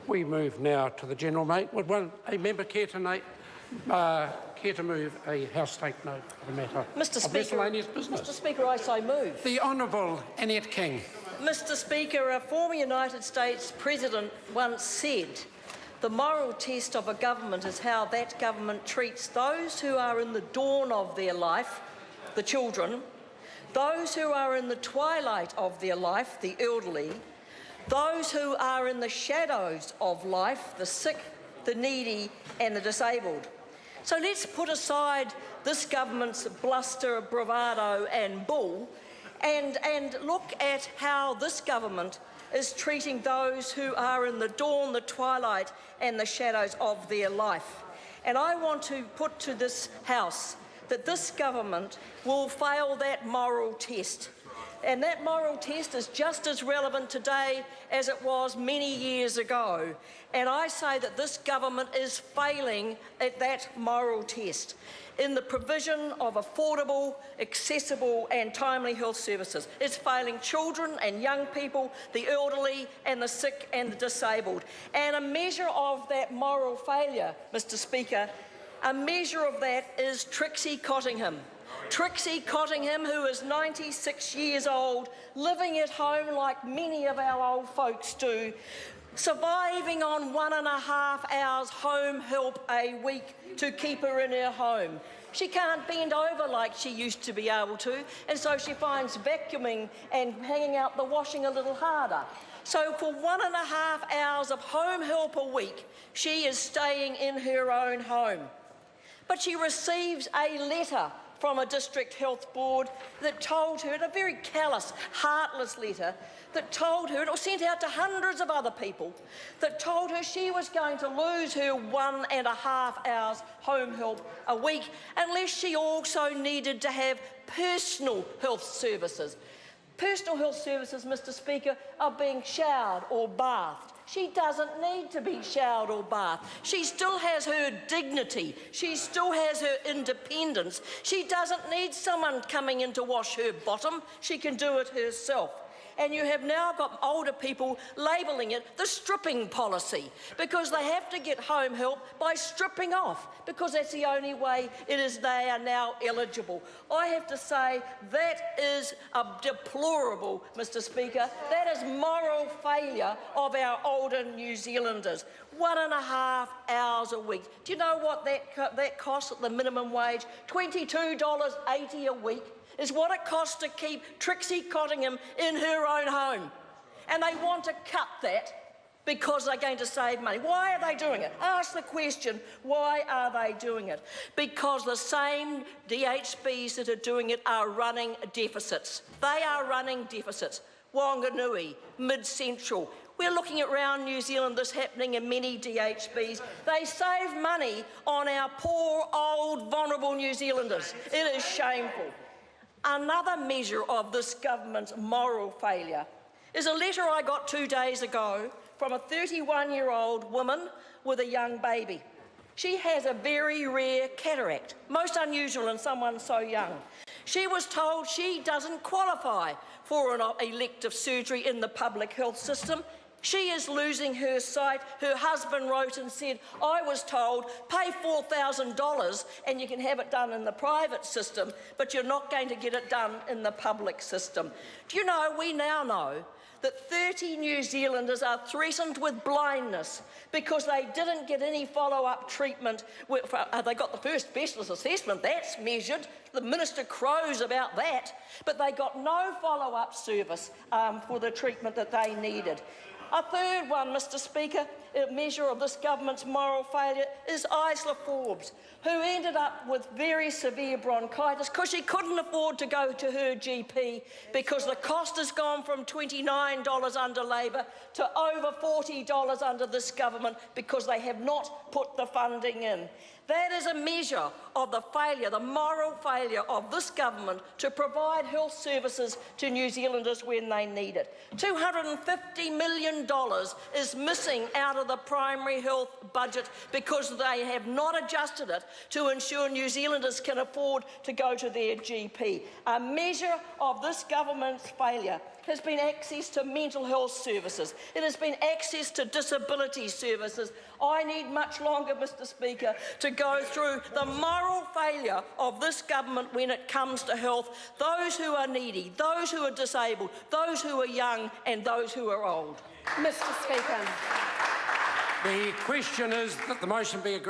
We move now to the general mate. Would a member care to move a House statement on the matter of miscellaneous business? Mr Speaker, I so move. The Honourable Annette King. Mr Speaker, a former United States President once said, "The moral test of a government is how that government treats those who are in the dawn of their life, the children, those who are in the twilight of their life, the elderly, those who are in the shadows of life, the sick, the needy and the disabled." So let's put aside this government's bluster, bravado and bull and look at how this government is treating those who are in the dawn, the twilight and the shadows of their life. And I want to put to this House that this government will fail that moral test. And that moral test is just as relevant today as it was many years ago. And I say that this government is failing at that moral test in the provision of affordable, accessible and timely health services. It's failing children and young people, the elderly and the sick and the disabled. And a measure of that moral failure, Mr Speaker, a measure of that is Trixie Cottingham. Trixie Cottingham, who is 96 years old, living at home like many of our old folks do, surviving on 1.5 hours home help a week to keep her in her home. She can't bend over like she used to be able to, and so she finds vacuuming and hanging out the washing a little harder. So for 1.5 hours of home help a week, she is staying in her own home. But she receives a letter from a district health board that told her, a very callous, heartless letter, that told her, it was sent out to hundreds of other people, that told her she was going to lose her 1.5 hours home help a week unless she also needed to have personal health services. Personal health services, Mr Speaker, are being showered or bathed. She doesn't need to be showered or bathed. She still has her dignity. She still has her independence. She doesn't need someone coming in to wash her bottom. She can do it herself. And you have now got older people labelling it the stripping policy because they have to get home help by stripping off because that's the only way they are now eligible. I have to say that is deplorable, Mr Speaker. That is moral failure of our older New Zealanders. 1.5 hours a week. Do you know what that costs at the minimum wage? $22.80 a week. Is what it costs to keep Trixie Cottingham in her own home. And they want to cut that because they're going to save money. Why are they doing it? Ask the question, why are they doing it? Because the same DHBs that are doing it are running deficits. They are running deficits. Wanganui, Mid-Central. We're looking around New Zealand, this happening in many DHBs. They save money on our poor, old, vulnerable New Zealanders. It is shameful. Another measure of this government's moral failure is a letter I got 2 days ago from a 31-year-old woman with a young baby. She has a very rare cataract, most unusual in someone so young. She was told she doesn't qualify for an elective surgery in the public health system. She is losing her sight. Her husband wrote and said, I was told, pay $4,000 and you can have it done in the private system, but you're not going to get it done in the public system. Do you know, we now know that 30 New Zealanders are threatened with blindness because they didn't get any follow-up treatment. They got the first specialist assessment, that's measured. The Minister crows about that, but they got no follow-up service for the treatment that they needed. A third one, Mr Speaker, a measure of this government's moral failure is Isla Forbes, who ended up with very severe bronchitis because she couldn't afford to go to her GP because the cost has gone from $29 under Labor to over $40 under this government because they have not put the funding in. That is a measure of the failure, the moral failure of this government to provide health services to New Zealanders when they need it. $250 million billion is missing out of the primary health budget because they have not adjusted it to ensure New Zealanders can afford to go to their GP. A measure of this government's failure has been access to mental health services. It has been access to disability services. I need much longer, Mr Speaker, to go through the moral failure of this government when it comes to health. Those who are needy, those who are disabled, those who are young and those who are old. Mr Speaker. The question is that the motion be agreed.